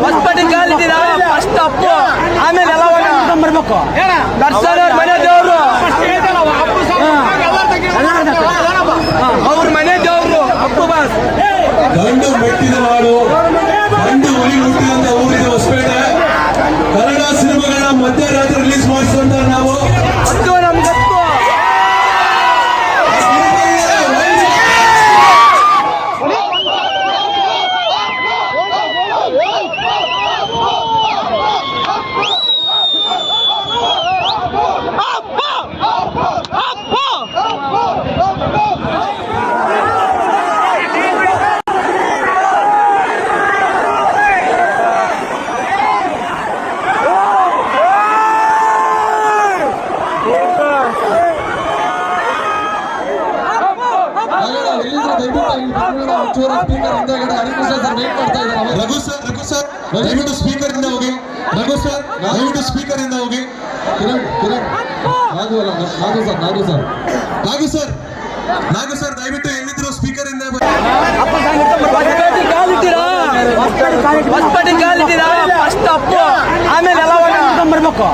Hosapete ಕಾಲಿದ್ದೀರಾ first Appu ಆಮೇಲೆ ಎಲ್ಲ ಬರ್ಬೇಕು ದರ್ಶನ ಮನೆ ದೇವರು ಅವ್ರ ಮನೆ ದೇವರು ಅಪ್ಪು ಬಾಸ್ ಗಂಡು ಮೆಟ್ಟಿದ ನಾಡು ಗಂಡು ಹುಲಿ ಹುಟ್ಟಿದಂತ ಊರಿನ ಹೊಸಪೇಟೆ ಕನ್ನಡ ಸಿನಿಮಾಗಳನ್ನ ಮಧ್ಯರಾತ್ರಿ ರಿಲೀಸ್ ಮಾಡಿಸುವಂತ ನಾವು ಅದು ನಮ್ಗೆ ರಘು ಸರ್ ದಯವಿಟ್ಟು ಸ್ಪೀಕರ್ ಇಂದ ಹೋಗಿ. ರಘು ಸರ್ ದಯವಿಟ್ಟು ಸ್ಪೀಕರ್ ಇಂದ ಹೋಗಿ. ನಾಗು ಸರ್ ದಯವಿಟ್ಟು ಎಲ್ಲಿದ್ರು ಸ್ಪೀಕರ್ ಇಂದ ಹೊಸಪೇಟೆ ಕಾಲಿದ್ದೀರಾ ಫಸ್ಟ್ ಅಪ್ಪು ಆಮೇಲೆ ಎಲ್ಲ ಬರ್ಬೇಕು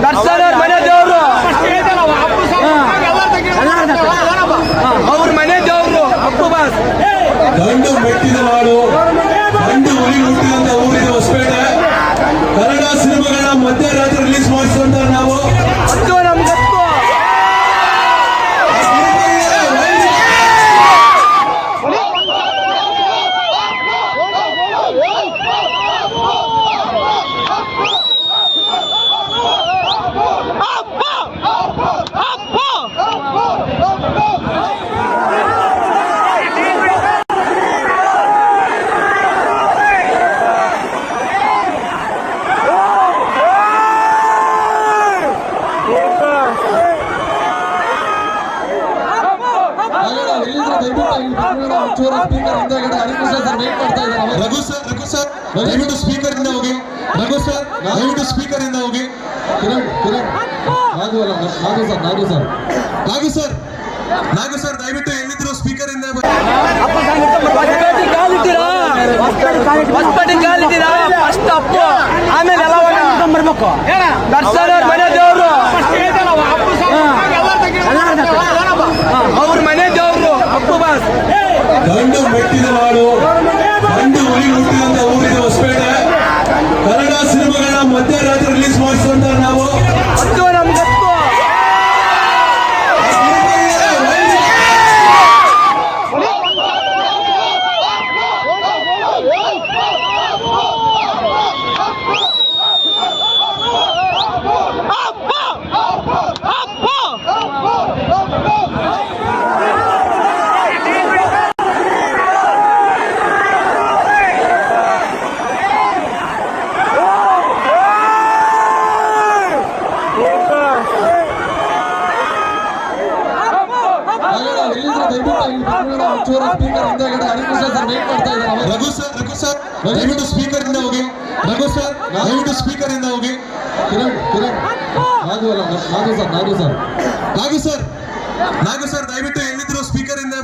ದರ್ಶನ ಮನೆ ದೇವರು ಅವ್ರ ಮನೆ ದೇವರು ಅಪ್ಪು ಬಾಸ್ ಗಂಡು ಮೆಟ್ಟಿದ ನಾಡು ಗಂಡು ಹುಲಿ ಹುಟ್ಟಿದಂತ ಊರಿನ ಹೊಸಪೇಟೆ ಕನ್ನಡ ಸಿನಿಮಾಗಳನ್ನ ಮಧ್ಯರಾತ್ರಿ ರಿಲೀಸ್ ಮಾಡಿಸುವಂತ ನಾವು ಅದು ನಮ್ಗೆ ರಘು ಸರ್ ದಯವಿಟ್ಟು ಸ್ಪೀಕರ್ ಇಂದ ಹೋಗಿ. ರಘು ಸರ್ ದಯವಿಟ್ಟು ಸ್ಪೀಕರ್ ಇಂದ ಹೋಗಿ. ನಾಗು ಸರ್ ದಯವಿಟ್ಟು ಎಲ್ಲಿದ್ರು ಸ್ಪೀಕರ್ ಇಂದ ಹೊಸಪೇಟೆ ಕಾಲಿದ್ದೀರಾ ಫಸ್ಟ್ ಅಪ್ಪು ಆಮೇಲೆ ಎಲ್ಲ ಬರ್ಬೇಕು ದರ್ಶನ ಮನೆ ದೇವರು ಅವ್ರ ಮನೆ ದೇವರು ಅಪ್ಪು ಬಾಸ್ ಗಂಡು ಮೆಟ್ಟಿದ ನಾಡು ಗಂಡು ಹುಲಿ ಹುಟ್ಟಿದಂತ ಊರಿನ ಹೊಸಪೇಟೆ ಕನ್ನಡ ಸಿನಿಮಾಗಳನ್ನ ಮಧ್ಯರಾತ್ರಿ ರಿಲೀಸ್ ಮಾಡಿಸುವಂತ ನಾವು ಅದು ನಮ್ಗೆ ರಘು ಸರ್ ದಯವಿಟ್ಟು ಸ್ಪೀಕರ್ ಇಂದ ಹೋಗಿ. ರಘು ಸರ್ ದಯವಿಟ್ಟು ಸ್ಪೀಕರ್ ಇಂದ ಹೋಗಿ. ನಾಗು ಸರ್ ದಯವಿಟ್ಟು ಎಲ್ಲಿದ್ರು ಸ್ಪೀಕರ್ ಇಂದ